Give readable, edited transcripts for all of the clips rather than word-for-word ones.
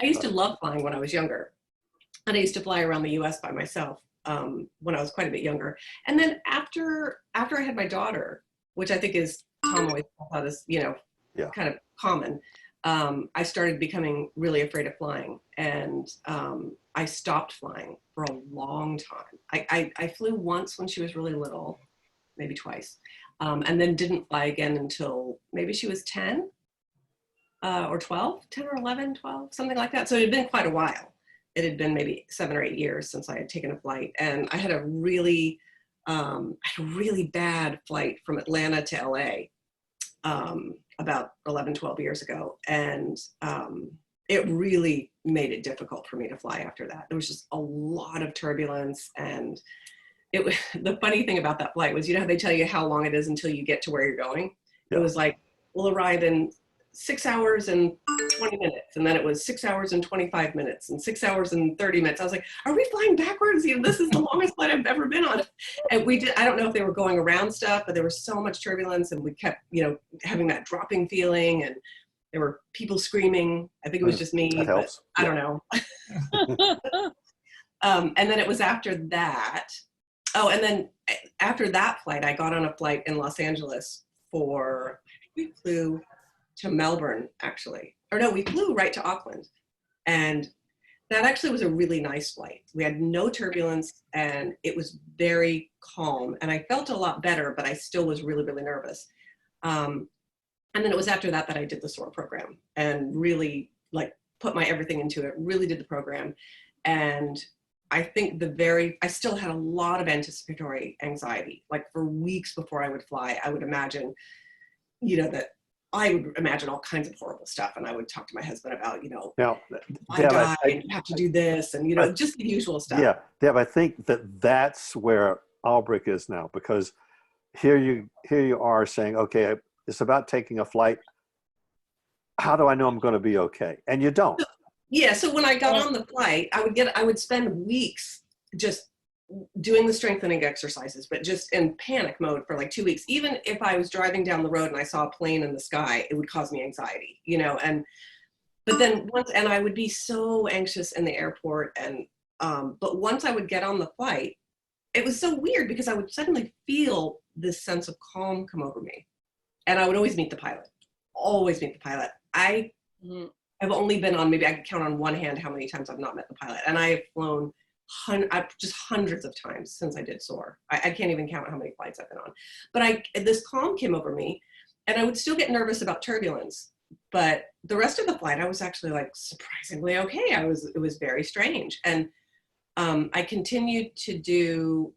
I used to love flying when I was younger. And I used to fly around the US by myself when I was quite a bit younger. And then after I had my daughter, which I think is Tom always thought is, Yeah. kind of common, I started becoming really afraid of flying. And I stopped flying for a long time. I flew once when she was really little, maybe twice, and then didn't fly again until maybe she was 10 or 12, 10 or 11, 12, something like that. So it had been quite a while. It had been maybe 7 or 8 years since I had taken a flight. And I had a really bad flight from Atlanta to LA about 11, 12 years ago. And it really made it difficult for me to fly after that. There was just a lot of turbulence. And the funny thing about that flight was, how they tell you how long it is until you get to where you're going? Yeah. It was like, we'll arrive in 6 hours and 20 minutes. And then it was 6 hours and 25 minutes and 6 hours and 30 minutes. I was like, are we flying backwards? This is the longest flight I've ever been on. And I don't know if they were going around stuff, but there was so much turbulence and we kept, having that dropping feeling and there were people screaming. I think it was just me, that helps. I don't know. And then it was after that. Oh, and then after that flight, I got on a flight in Los Angeles we flew to Melbourne, actually. Or no, we flew right to Auckland. And that actually was a really nice flight. We had no turbulence and it was very calm. And I felt a lot better, but I still was really, really nervous. And then it was after that I did the SOAR program and really put my everything into it, really did the program. And I think I still had a lot of anticipatory anxiety. For weeks before I would fly, I would imagine, that I would imagine all kinds of horrible stuff. And I would talk to my husband about, Now, I died, I have to do this, and, just the usual stuff. Yeah, Deb, I think that's where Albrecht is now, because here you are saying, okay, it's about taking a flight. How do I know I'm going to be okay? And you don't. Yeah, so when I got on the flight, I would spend weeks just doing the strengthening exercises, but just in panic mode for 2 weeks. Even if I was driving down the road and I saw a plane in the sky, it would cause me anxiety, but then and I would be so anxious in the airport. And, but once I would get on the flight, it was so weird because I would suddenly feel this sense of calm come over me. And I would always meet the pilot, I have only been on, maybe I could count on one hand how many times I've not met the pilot. And I have flown just hundreds of times since I did SOAR. I can't even count how many flights I've been on. But this calm came over me and I would still get nervous about turbulence. But the rest of the flight, I was actually surprisingly okay. It was very strange. And I continued to do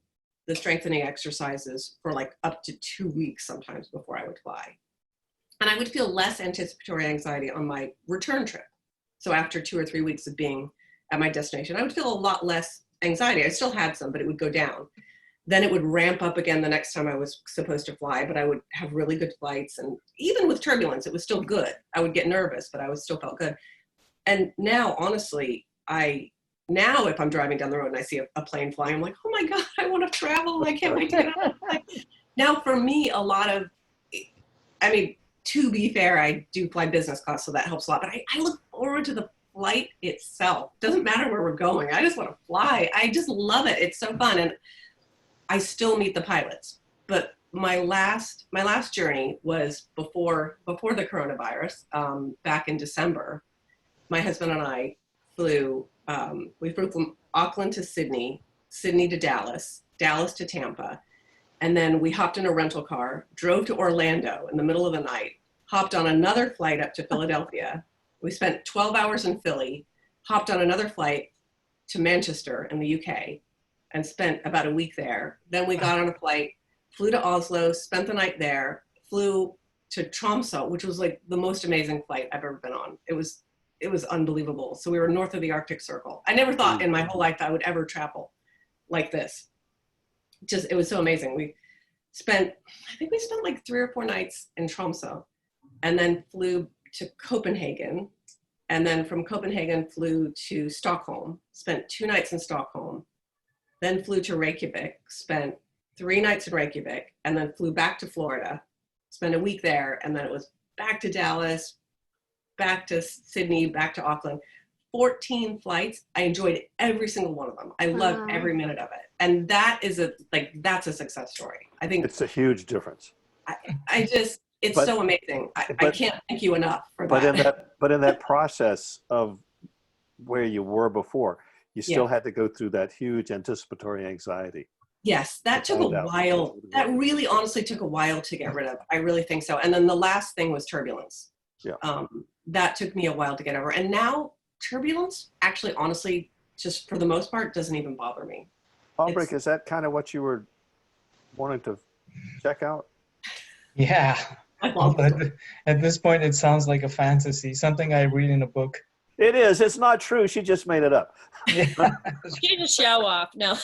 the strengthening exercises for up to 2 weeks sometimes before I would fly. And I would feel less anticipatory anxiety on my return trip. So after 2 or 3 weeks of being at my destination, I would feel a lot less anxiety. I still had some, but it would go down. Then it would ramp up again the next time I was supposed to fly, but I would have really good flights. And even with turbulence, it was still good. I would get nervous, but I still felt good. And now, honestly, if I'm driving down the road and I see a plane flying, I'm like, oh my God, I want to travel. I can't wait to get on. Now for me, to be fair, I do fly business class, so that helps a lot. But I look forward to the flight itself. Doesn't matter where we're going. I just want to fly. I just love it. It's so fun. And I still meet the pilots. But my last journey was before the coronavirus, back in December. My husband and I flew from Auckland to Sydney, Sydney to Dallas, Dallas to Tampa. And then we hopped in a rental car, drove to Orlando in the middle of the night, hopped on another flight up to Philadelphia. We spent 12 hours in Philly, hopped on another flight to Manchester in the UK, and spent about a week there. Then we got on a flight, flew to Oslo, spent the night there, flew to Tromsø, which was the most amazing flight I've ever been on. It was unbelievable. So we were north of the Arctic Circle. I never thought in my whole life I would ever travel like this. It was so amazing. I think we spent 3 or 4 nights in Tromsø, and then flew to Copenhagen. And then from Copenhagen flew to Stockholm, spent 2 nights in Stockholm, then flew to Reykjavik, spent 3 nights in Reykjavik, and then flew back to Florida, spent a week there. And then it was back to Dallas, back to Sydney, back to Auckland, 14 flights. I enjoyed every single one of them. I loved every minute of it. And that is that's a success story. I think It's a huge difference. it's But- so amazing. I but- can't thank you enough for But that. in that process of where you were before, you still had to go through that huge anticipatory anxiety. Yes, that took a find out while. what it That was. really honestly took a while to get rid of. I really think so. And then the last thing was turbulence. Yeah. That took me a while to get over. And now turbulence actually, honestly, just for the most part, doesn't even bother me. Albrecht, is that kind of what you were wanting to check out? Yeah. I love But it. at this point, it sounds like a fantasy, something I read in a book. It is. It's not true. She just made it up. Yeah. She's a show off. No.